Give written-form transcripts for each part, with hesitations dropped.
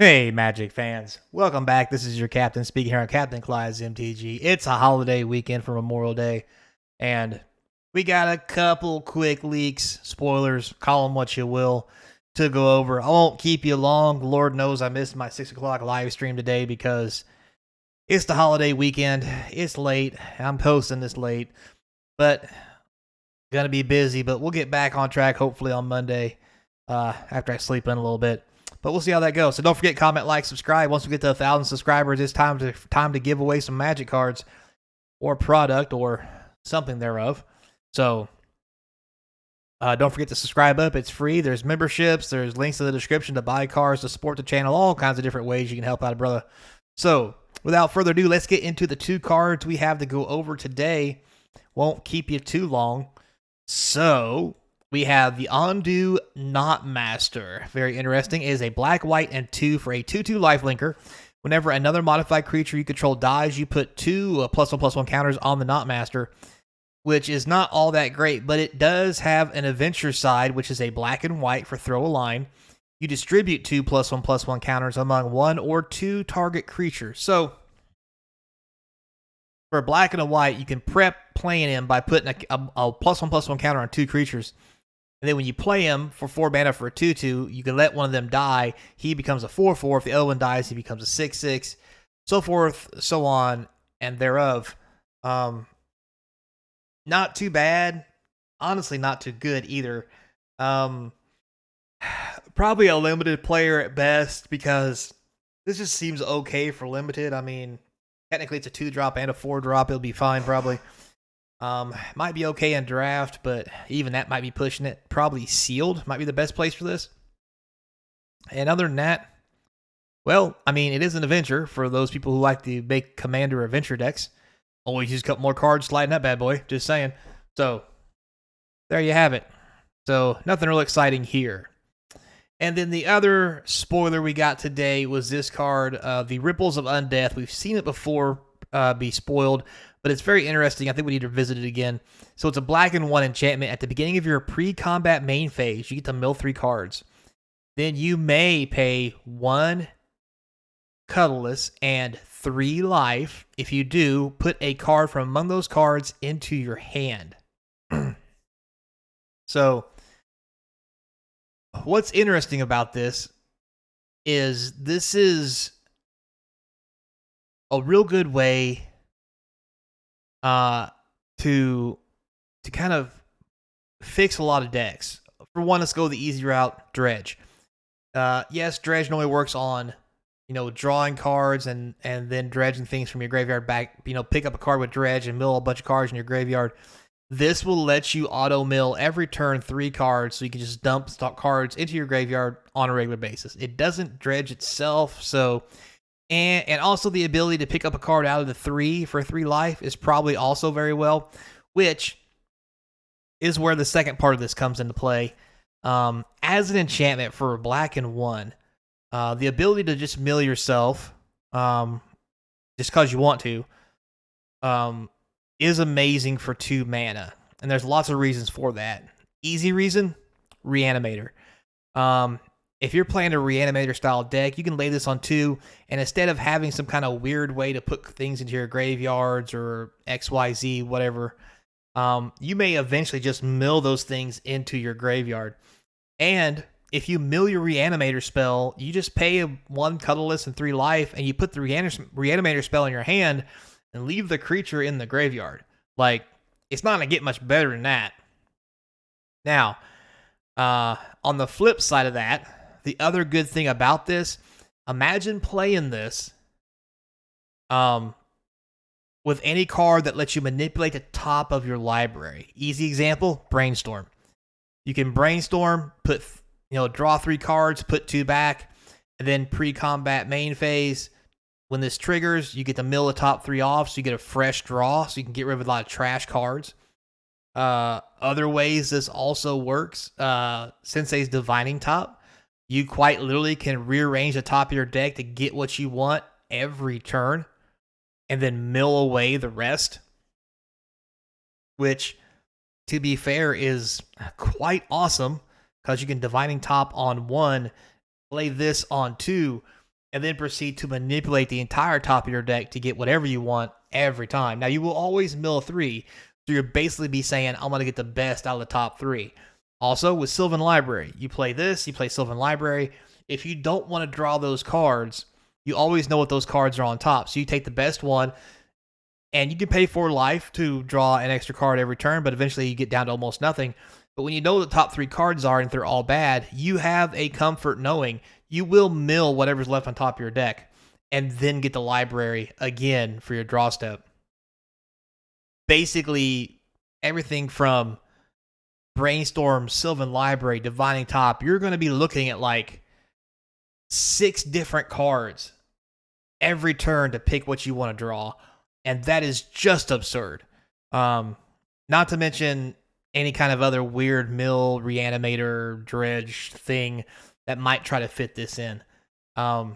Hey, Magic fans. Welcome back. This is your captain speaking here on Capnclydes MTG. It's a holiday weekend for Memorial Day, and we got a couple quick leaks, spoilers, call them what you will, to go over. I won't keep you long. Lord knows I missed my 6 o'clock live stream today because it's the holiday weekend. It's late. I'm posting this late, but going to be busy, but we'll get back on track hopefully on Monday after I sleep in a little bit. But we'll see how that goes. So don't forget, comment, like, subscribe. Once we get to 1,000 subscribers, it's time to give away some Magic cards or product or something thereof. So don't forget to subscribe up. It's free. There's memberships. There's links in the description to buy cards, to support the channel, all kinds of different ways you can help out a brother. So without further ado, let's get into the two cards we have to go over today. Won't keep you too long. So we have the Ondu Knot Master. Very interesting. It is a black, white, and 2 for a 2/2 lifelinker. Whenever another modified creature you control dies, you put 2 +1/+1 counters on the Knot Master, which is not all that great, but it does have an adventure side, which is a black and white for throw a line. You distribute 2 +1/+1 counters among 1 or 2 target creatures. So for a black and a white, you can prep playing him by putting a +1/+1 counter on 2 creatures. And then when you play him for 4 mana for a 2/2, you can let one of them die. He becomes a 4/4. If the other one dies, he becomes a 6/6. So forth, so on, and thereof. Not too bad. Honestly, not too good either. Probably a limited player at best because this just seems okay for limited. I mean, technically it's a 2-drop and a 4-drop. It'll be fine probably. Might be okay in draft, but even that might be pushing it. Probably sealed might be the best place for this. And other than that, well, I mean, it is an adventure for those people who like to make commander adventure decks. Always use a couple more cards sliding that bad boy, just saying. So, there you have it. So, nothing real exciting here. And then the other spoiler we got today was this card, the Ripples of Undeath. We've seen it before be spoiled, but it's very interesting. I think we need to visit it again. So it's a black and 1 enchantment. At the beginning of your pre-combat main phase, you get to mill 3 cards. Then you may pay 1 colorless and 3 life. If you do, put a card from among those cards into your hand. So what's interesting about this is a real good way to kind of fix a lot of decks. For one, let's go the easy route, Dredge. Yes, Dredge normally works on, drawing cards and then dredging things from your graveyard back. Pick up a card with Dredge and mill a bunch of cards in your graveyard. This will let you auto mill every turn 3 cards, so you can just dump stock cards into your graveyard on a regular basis. It doesn't dredge itself, so and also the ability to pick up a card out of the 3 for 3 life is probably also very well, which is where the second part of this comes into play. As an enchantment for black and 1, the ability to just mill yourself just because you want to is amazing for 2 mana. And there's lots of reasons for that. Easy reason, Reanimator. If you're playing a Reanimator style deck, you can lay this on 2, and instead of having some kind of weird way to put things into your graveyards or XYZ, whatever, you may eventually just mill those things into your graveyard. And if you mill your Reanimator spell, you just pay 1 colorless and 3 life, and you put the Reanimator spell in your hand and leave the creature in the graveyard. Like, it's not going to get much better than that. Now, on the flip side of that, the other good thing about this, imagine playing this with any card that lets you manipulate the top of your library. Easy example, Brainstorm. You can Brainstorm, draw 3 cards, put 2 back, and then pre-combat main phase, when this triggers, you get to mill the top 3 off, so you get a fresh draw, so you can get rid of a lot of trash cards. Other ways this also works, Sensei's Divining Top. You quite literally can rearrange the top of your deck to get what you want every turn and then mill away the rest, which, to be fair, is quite awesome because you can Divining Top on 1, play this on 2, and then proceed to manipulate the entire top of your deck to get whatever you want every time. Now, you will always mill 3, so you'll basically be saying, I'm going to get the best out of the top 3. Also, with Sylvan Library, you play this, you play Sylvan Library. If you don't want to draw those cards, you always know what those cards are on top. So you take the best one, and you can pay 4 life to draw an extra card every turn, but eventually you get down to almost nothing. But when you know the top 3 cards are and if they're all bad, you have a comfort knowing you will mill whatever's left on top of your deck and then get the library again for your draw step. Basically, everything from Brainstorm, Sylvan Library, Divining Top, you're going to be looking at like 6 different cards every turn to pick what you want to draw. And that is just absurd. Not to mention any kind of other weird mill, reanimator, dredge thing that might try to fit this in. I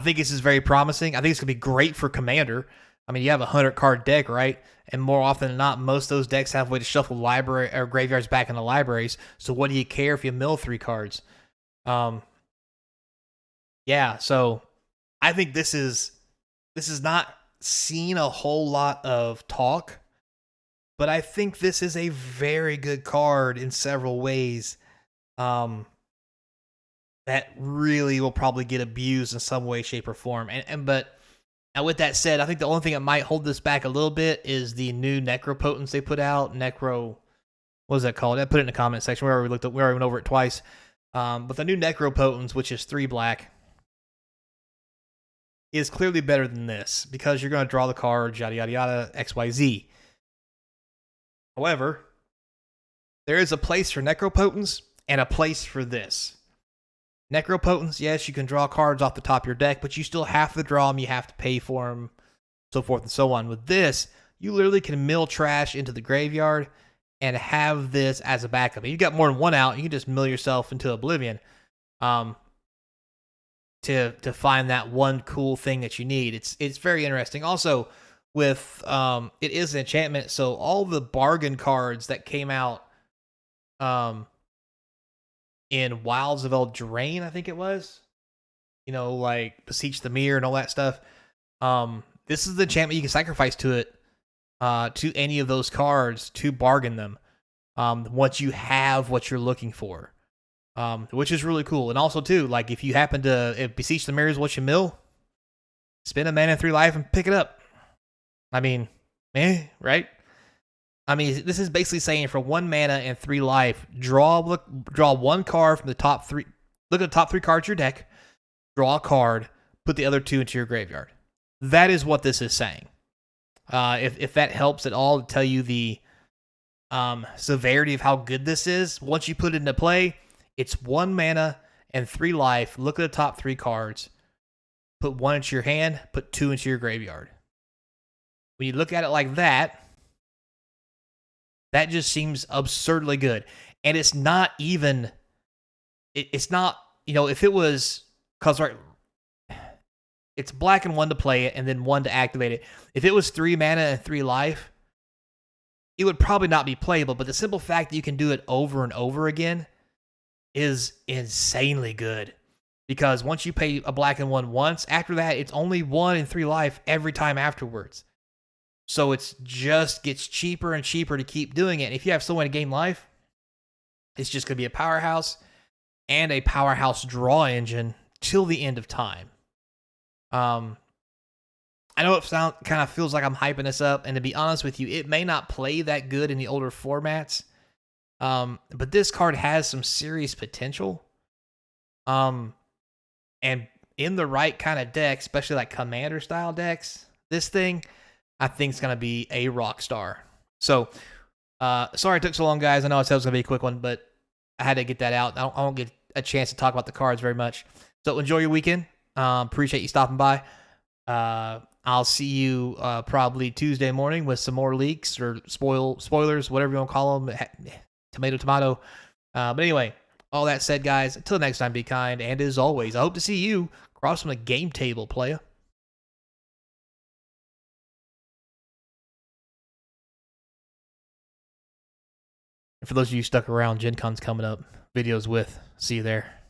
think this is very promising. I think it's going to be great for Commander. I mean, you have a 100-card deck, right? And more often than not, most of those decks have a way to shuffle library or graveyards back into libraries. So what do you care if you mill 3 cards? Yeah, so I think this is not seen a whole lot of talk, but I think this is a very good card in several ways. That really will probably get abused in some way, shape, or form. But now with that said, I think the only thing that might hold this back a little bit is the new Necropotence they put out. What is that called? I put it in the comment section. We already went over it twice. But the new Necropotence, which is 3 black, is clearly better than this because you're going to draw the cards, yada, yada, yada, XYZ. However, there is a place for Necropotence and a place for this. Necropotence, yes, you can draw cards off the top of your deck, but you still have to draw them, you have to pay for them, so forth and so on. With this, you literally can mill trash into the graveyard and have this as a backup. If you got more than one out, you can just mill yourself into oblivion to find that one cool thing that you need. It's very interesting. Also, with it is an enchantment, so all the bargain cards that came out in Wilds of Eldraine, I think it was, like Beseech the Mirror and all that stuff. This is the enchantment you can sacrifice to it, to any of those cards to bargain them. Once you have what you're looking for, which is really cool. And also too, like if Beseech the Mirror is what you mill, spend a mana and 3 life and pick it up. I mean, right? I mean, this is basically saying for 1 mana and 3 life, draw 1 card from the top 3. Look at the top 3 cards of your deck, draw a card, put the other 2 into your graveyard. That is what this is saying. If that helps at all to tell you the severity of how good this is, once you put it into play, it's 1 mana and 3 life. Look at the top 3 cards, put 1 into your hand, put 2 into your graveyard. When you look at it like that, that just seems absurdly good. And it's not even, it's not, if it was, because right, it's black and 1 to play it and then 1 to activate it. If it was 3 mana and 3 life, it would probably not be playable. But the simple fact that you can do it over and over again is insanely good. Because once you pay a black and 1 once, after that, it's only 1 and 3 life every time afterwards. So it just gets cheaper and cheaper to keep doing it. And if you have someone to gain life, it's just going to be a powerhouse and a powerhouse draw engine till the end of time. I know it kind of feels like I'm hyping this up, and to be honest with you, it may not play that good in the older formats. But this card has some serious potential. And in the right kind of deck, especially like Commander style decks, this thing I think it's going to be a rock star. So, sorry it took so long, guys. I know I said it was going to be a quick one, but I had to get that out. I don't get a chance to talk about the cards very much. So enjoy your weekend. Appreciate you stopping by. I'll see you probably Tuesday morning with some more leaks or spoilers, whatever you want to call them. Tomato. But anyway, all that said, guys, until next time, be kind. And as always, I hope to see you across from the game table, playa. And for those of you stuck around, Gen Con's coming up. Videos with. See you there.